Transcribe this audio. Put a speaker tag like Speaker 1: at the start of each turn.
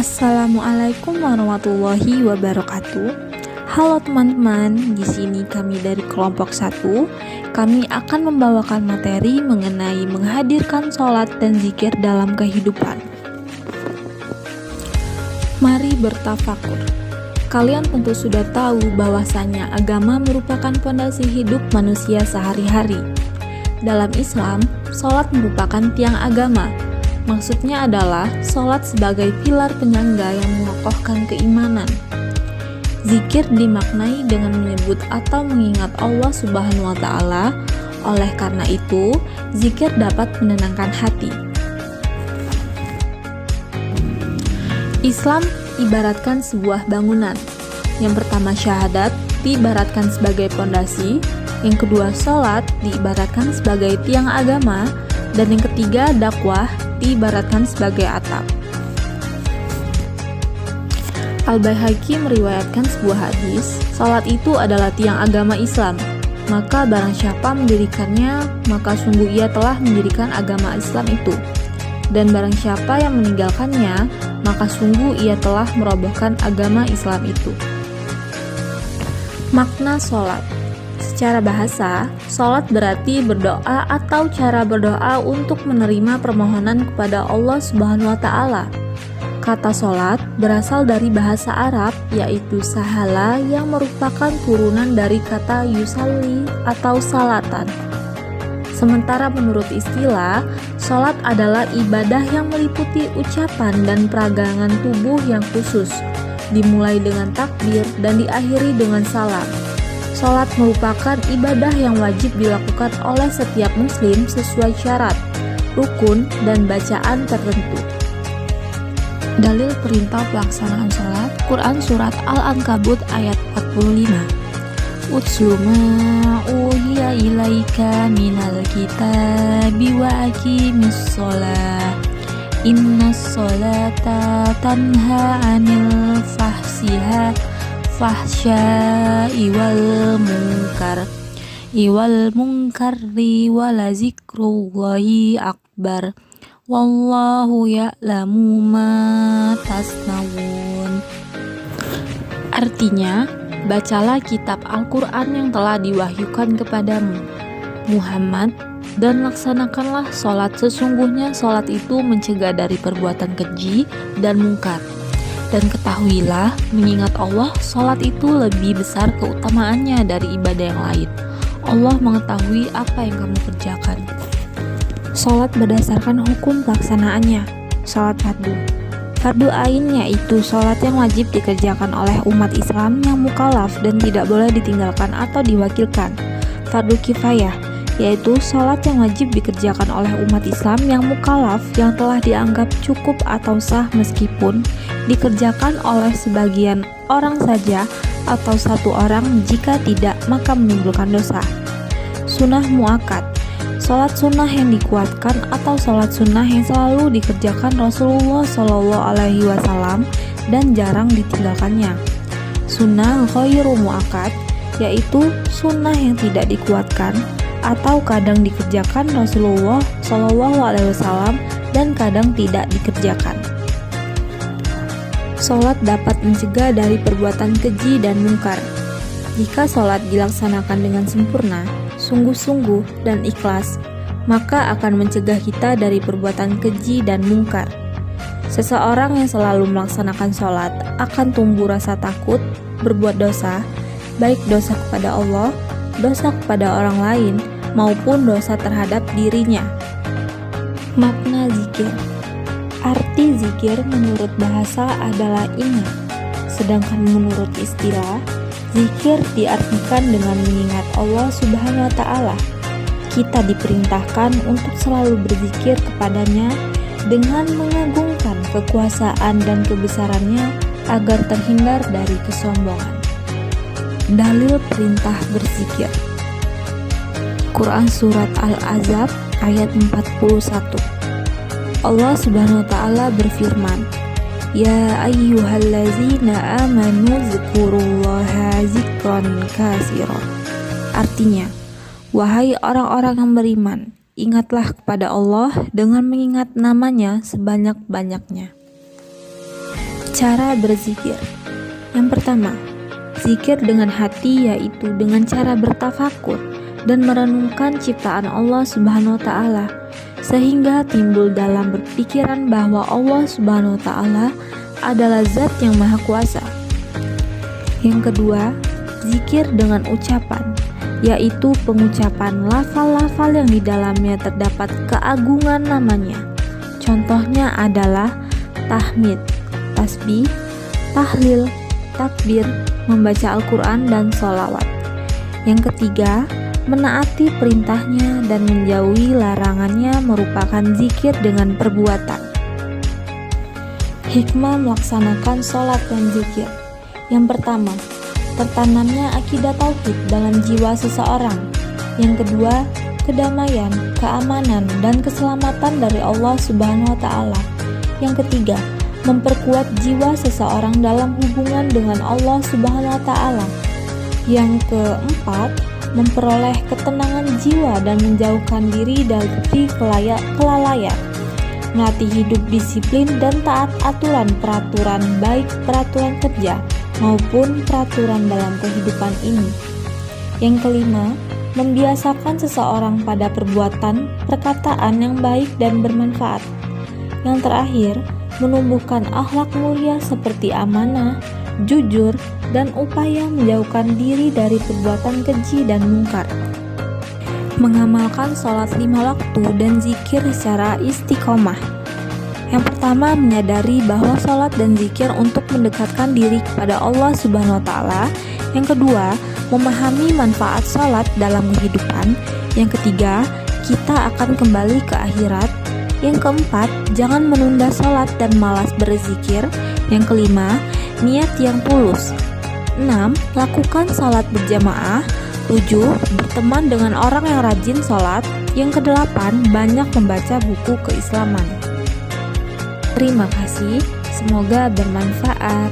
Speaker 1: Assalamualaikum warahmatullahi wabarakatuh. Halo teman-teman, di sini kami dari kelompok 1. Kami akan membawakan materi mengenai menghadirkan sholat dan zikir dalam kehidupan. Mari bertafakur. Kalian tentu sudah tahu bahwasanya agama merupakan fondasi hidup manusia sehari-hari. Dalam Islam, sholat merupakan tiang agama. Maksudnya adalah sholat sebagai pilar penyangga yang mengokohkan keimanan. Zikir dimaknai dengan menyebut atau mengingat Allah Subhanahu wa Ta'ala. Oleh karena itu, zikir dapat menenangkan hati. Islam ibaratkan sebuah bangunan. Yang pertama syahadat diibaratkan sebagai pondasi, yang kedua sholat diibaratkan sebagai tiang agama, dan yang ketiga dakwah diibaratkan sebagai atap. Al-Baihaqi meriwayatkan sebuah hadis, salat itu adalah tiang agama Islam. Maka barang siapa mendirikannya, maka sungguh ia telah mendirikan agama Islam itu. Dan barang siapa yang meninggalkannya, maka sungguh ia telah merobohkan agama Islam itu. Makna salat. Secara bahasa, sholat berarti berdoa atau cara berdoa untuk menerima permohonan kepada Allah Subhanahu wa Ta'ala. Kata sholat berasal dari bahasa Arab, yaitu sahala, yang merupakan turunan dari kata yusalli atau salatan. Sementara menurut istilah, sholat adalah ibadah yang meliputi ucapan dan peragangan tubuh yang khusus, dimulai dengan takbir dan diakhiri dengan salam. Sholat merupakan ibadah yang wajib dilakukan oleh setiap muslim sesuai syarat, rukun, dan bacaan tertentu. Dalil perintah pelaksanaan sholat, Quran Surat Al-Ankabut ayat 45. Utslu ma uhiya ilaika minal kitabi wa aqimis sholat. Innas sholata tanha anil fahsya'i wal munkari wala zikrullahi akbar wallahu ya'lamu ma tasnawun. Artinya, bacalah kitab Al-Quran yang telah diwahyukan kepadamu, Muhammad, dan laksanakanlah sholat. Sesungguhnya sholat itu mencegah dari perbuatan keji dan mungkar. Dan ketahuilah, mengingat Allah, sholat itu lebih besar keutamaannya dari ibadah yang lain. Allah mengetahui apa yang kamu kerjakan. Sholat berdasarkan hukum pelaksanaannya. Sholat fardu. Fardu ain yaitu sholat yang wajib dikerjakan oleh umat Islam yang mukallaf dan tidak boleh ditinggalkan atau diwakilkan. Fardu kifayah yaitu sholat yang wajib dikerjakan oleh umat Islam yang mukallaf yang telah dianggap cukup atau sah meskipun dikerjakan oleh sebagian orang saja atau satu orang, jika tidak maka menimbulkan dosa. Sunnah muakkad, sholat sunnah yang dikuatkan atau sholat sunnah yang selalu dikerjakan Rasulullah SAW dan jarang ditinggalkannya. Sunnah ghairu muakkad yaitu sunnah yang tidak dikuatkan atau kadang dikerjakan Rasulullah SAW dan kadang tidak dikerjakan. Sholat dapat mencegah dari perbuatan keji dan mungkar. Jika sholat dilaksanakan dengan sempurna, sungguh-sungguh, dan ikhlas, maka akan mencegah kita dari perbuatan keji dan mungkar. Seseorang yang selalu melaksanakan sholat akan tumbuh rasa takut berbuat dosa, baik dosa kepada Allah, dosa kepada orang lain, maupun dosa terhadap dirinya. Makna zikir. Arti zikir menurut bahasa adalah ingat, sedangkan menurut istilah, zikir diartikan dengan mengingat Allah Subhanahu wa Ta'ala. Kita diperintahkan untuk selalu berzikir kepadanya dengan mengagungkan kekuasaan dan kebesarannya agar terhindar dari kesombongan. Dalil perintah berzikir. Quran Surat Al-Ahzab ayat 41. Allah Subhanahu wa Ta'ala berfirman, Ya ayyuhallazina amanu zkurullaha zikran katsiran. Artinya, wahai orang-orang yang beriman, ingatlah kepada Allah dengan mengingat namanya sebanyak-banyaknya. Cara berzikir. Yang pertama, zikir dengan hati, yaitu dengan cara bertafakur dan merenungkan ciptaan Allah Subhanahu wa Ta'ala, sehingga timbul dalam berpikiran bahwa Allah Subhanahu wa Ta'ala adalah zat yang maha kuasa. Yang kedua, zikir dengan ucapan, yaitu pengucapan lafal-lafal yang di dalamnya terdapat keagungan namanya. Contohnya adalah tahmid, tasbih, tahlil, takbir, membaca Al-Quran, dan sholawat. Yang ketiga, menaati perintahnya dan menjauhi larangannya merupakan zikir dengan perbuatan. Hikmah melaksanakan sholat dan zikir. Yang pertama, tertanamnya akidah tauhid dalam jiwa seseorang. Yang kedua, kedamaian, keamanan, dan keselamatan dari Allah Subhanahu wa Ta'ala. Yang ketiga, memperkuat jiwa seseorang dalam hubungan dengan Allah Subhanahu wa Ta'ala. Yang keempat, memperoleh ketenangan jiwa dan menjauhkan diri dari kelalaian, melatih hidup disiplin dan taat aturan peraturan, baik peraturan kerja maupun peraturan dalam kehidupan ini. Yang kelima, membiasakan seseorang pada perbuatan, perkataan yang baik dan bermanfaat. Yang terakhir, menumbuhkan akhlak mulia seperti amanah, jujur, dan upaya menjauhkan diri dari perbuatan keji dan mungkar. Mengamalkan sholat 5 waktu dan zikir secara istiqomah. Yang pertama, menyadari bahwa sholat dan zikir untuk mendekatkan diri kepada Allah Subhanahu wa Ta'ala. Yang kedua, memahami manfaat sholat dalam kehidupan. Yang ketiga, kita akan kembali ke akhirat. Yang keempat, jangan menunda sholat dan malas berzikir. Yang kelima, niat yang tulus. 6. Lakukan sholat berjamaah. 7. Berteman dengan orang yang rajin sholat. Yang kedelapan, banyak membaca buku keislaman. Terima kasih, semoga bermanfaat.